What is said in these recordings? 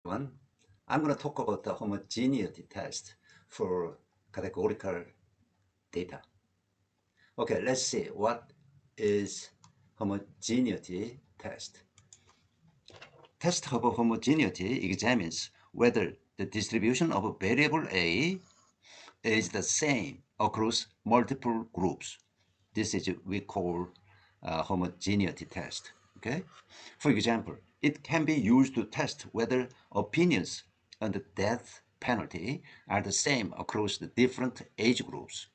everyone. I'm going to talk about the homogeneity test for categorical data. Okay, let's see what is homogeneity test. Test of homogeneity examines whether the distribution of a variable A is the same across multiple groups. This is we call homogeneity test. Okay, for example, it can be used to test whether opinions on the death penalty are the same across the different age groups.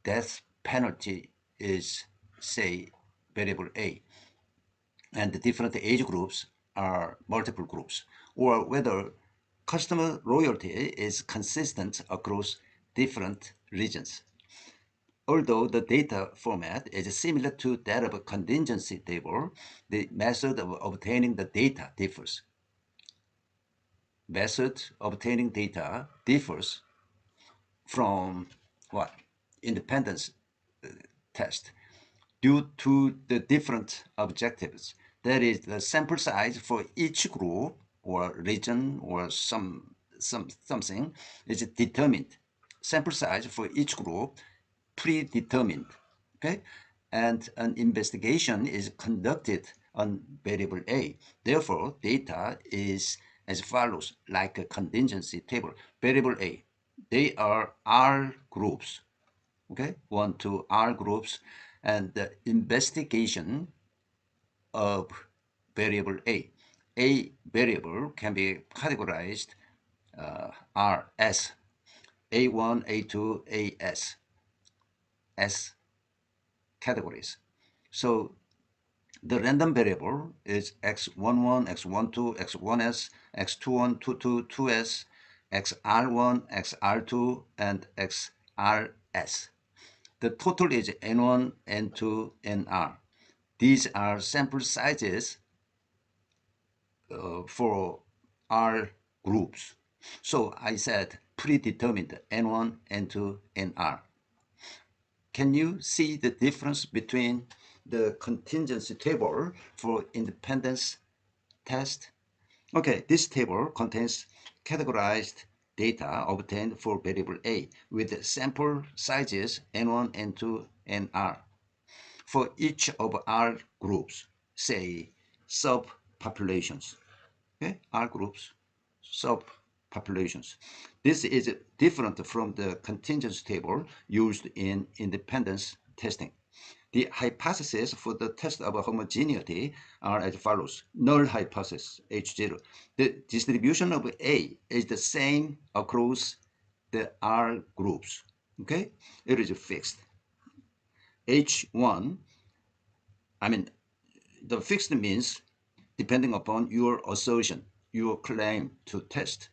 Death penalty is, say, variable A, and the different age groups are multiple groups, or whether customer loyalty is consistent across different regions. Although the data format is similar to that of a contingency table, the method of obtaining the data differs. Method obtaining data differs from what? Independence test due to the different objectives. That is, the sample size for each group or region or something is determined. Sample size for each group predetermined. Okay, and an investigation is conducted on variable A. Therefore, data is as follows, like a contingency table. Variable A, they are R groups. Okay, 1 to R groups, and the investigation of variable A. A variable can be categorized R S, A1, A2, AS, S categories. So the random variable is x11, x12, x1s, x21, 22, 2s, xr1, xr2, and xrs. The total is n1, n2, nr. These are sample sizes for R groups. So I said predetermined n1, n2, nr. Can you see the difference between the contingency table for independence test? Okay, this table contains categorized data obtained for variable A with sample sizes n1, n2, nr. For each of R groups, say subpopulations, okay, R groups, subpopulations. This is different from the contingency table used in independence testing. The hypotheses for the test of homogeneity are as follows. Null hypothesis, H0. The distribution of A is the same across the R groups. Okay, it is fixed. H1, the fixed means depending upon your assertion, your claim to test.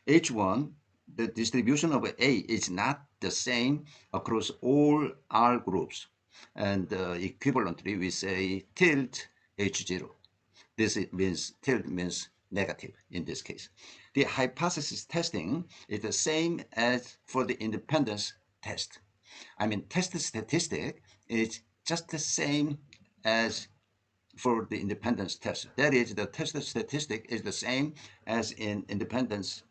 H1, the distribution of A is not the same across all R groups. And equivalently, we say tilde H0. This means tilde means negative in this case. The hypothesis testing is the same as for the independence test. Test statistic is just the same as for the independence test. That is, the test statistic is the same as in independence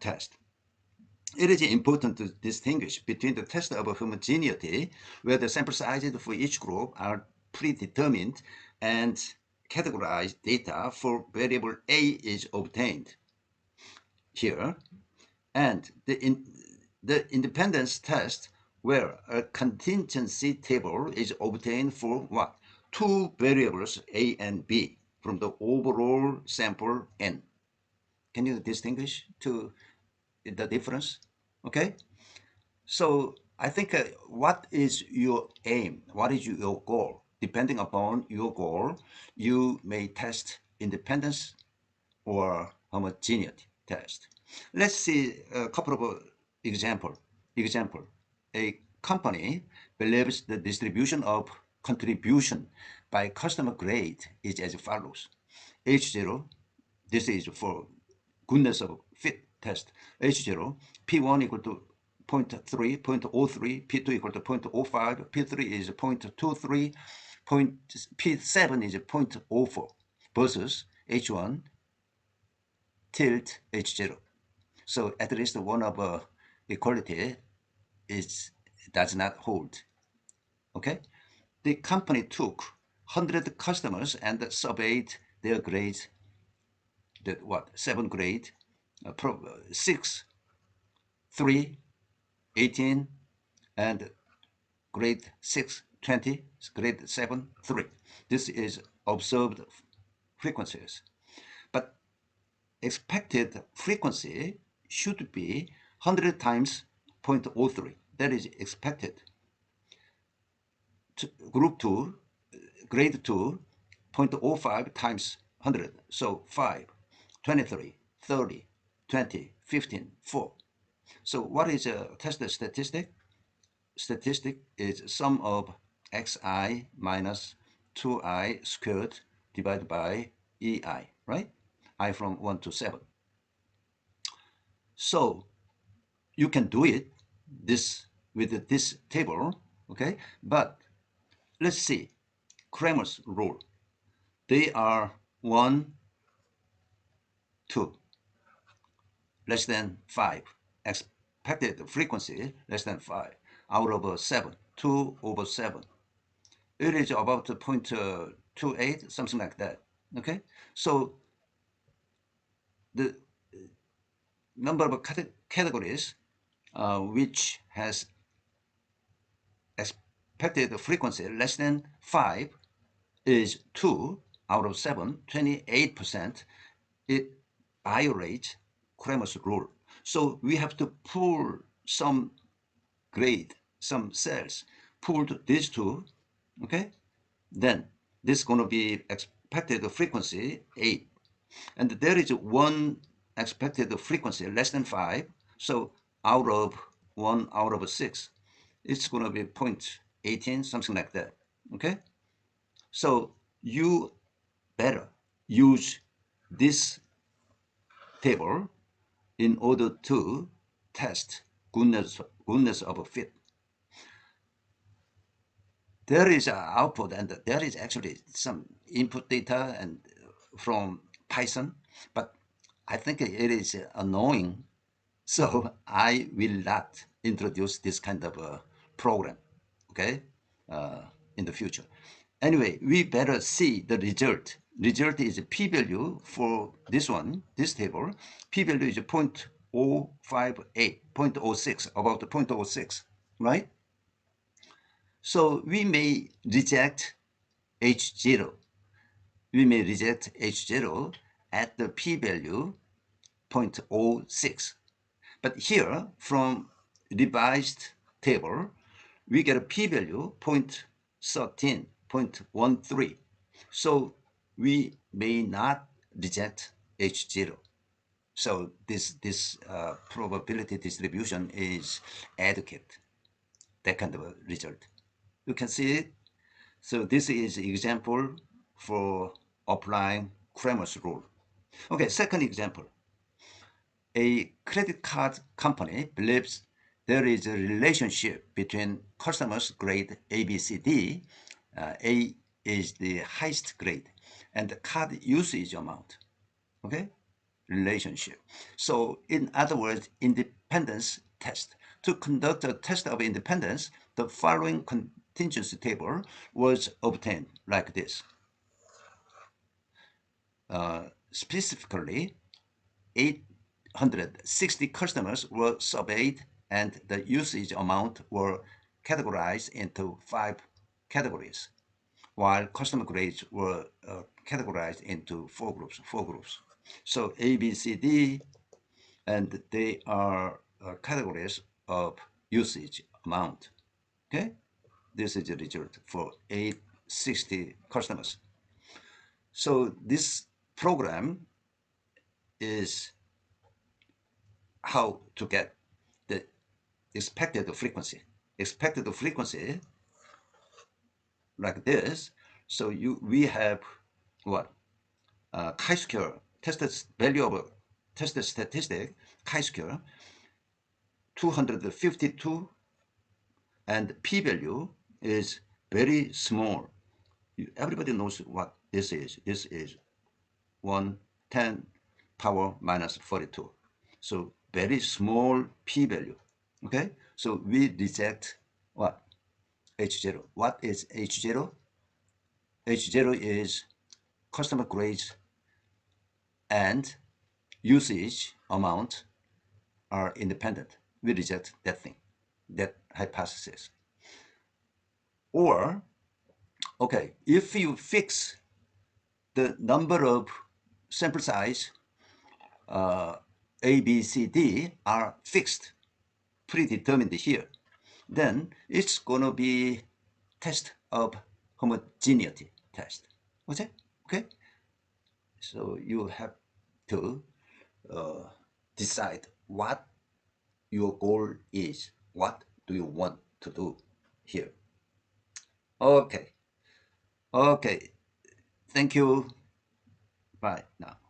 test. It is important to distinguish between the test of homogeneity, where the sample sizes for each group are predetermined and categorized data for variable A is obtained here, and the independence test, where a contingency table is obtained for what? Two variables A and B from the overall sample N. Can you distinguish to the difference? Okay, so I think what is your aim? What is your goal? Depending upon your goal, you may test independence or homogeneity test. Let's see a couple of examples. Example, a company believes the distribution of contribution by customer grade is as follows. H0, this is for goodness of fit test. H0, P1 equal to 0.3, 0.03, P2 equal to 0.05, P3 is 0.23, P7 is 0.04 versus H1 tilt H0. So at least one of equality does not hold. Okay, the company took 100 customers and surveyed their grades. The what? 7th grade, 6, 3, 18, and grade 6, 20, grade 7, 3. This is observed frequencies. But expected frequency should be 100 times 0.03. That is expected. Group 2, grade 2, 0.05 times 100. So 5, 23, 30, 20, 15, 4. So what is a test statistic? Statistic is sum of xi minus 2i squared divided by ei, right? I from 1 to 7. So you can do it with this table, okay? But let's see, Cramer's rule. They are 1, 2, less than 5. Expected frequency less than 5 out of 7, 2 over 7. It is about 0.28, something like that. Okay, so the number of categories which has expected frequency less than 5 is 2 out of 7, 28%. It violates Cramer's rule. So we have to pull some grade, some cells, pulled these two, okay? Then this is going to be expected frequency 8. And there is one expected frequency less than 5. So out of 1 out of 6, it's going to be 0.18, something like that. Okay? So you better use this table in order to test goodness of a fit. There is an output and there is actually some input data and from Python, but I think it is annoying, so I will not introduce this kind of a program, okay, in the future. Anyway, we better see the result. Result is a p-value for this one, this table. P-value is 0.058, 0.06, about 0.06, right? So we may reject H0. We may reject H0 at the p-value 0.06. But here, from revised table, we get a p-value 0.13, 0.13. So we may not reject H0. So this probability distribution is adequate, that kind of a result. You can see it. So this is example for applying Cramer's rule. Okay, second example. A credit card company believes there is a relationship between customers' grade A, B, C, D. A is the highest grade, and the card usage amount. Okay, relationship. So, in other words, independence test. To conduct a test of independence, the following contingency table was obtained like this. Specifically, 860 customers were surveyed and the usage amount were categorized into 5 categories, while customer grades were categorized into 4 groups. So A, B, C, D, and they are categories of usage amount. Okay, this is the result for 860 customers. So this program is how to get the expected frequency. Expected frequency like this. So we have what? Chi-square, tested value of tested statistic, chi-square, 252, and p-value is very small. Everybody knows what this is. This is 1, 10, power minus 42. So very small p-value. Okay, so we reject what? H0. What is H0? H0 is customer grades and usage amount are independent. We reject that thing, that hypothesis. Or, okay, if you fix the number of sample size, A, B, C, D are fixed, predetermined here, then it's going to be test of homogeneity test. Okay? Okay? So you have to uh, decide what your goal is. What do you want to do here? Okay. Okay. Thank you. Bye now.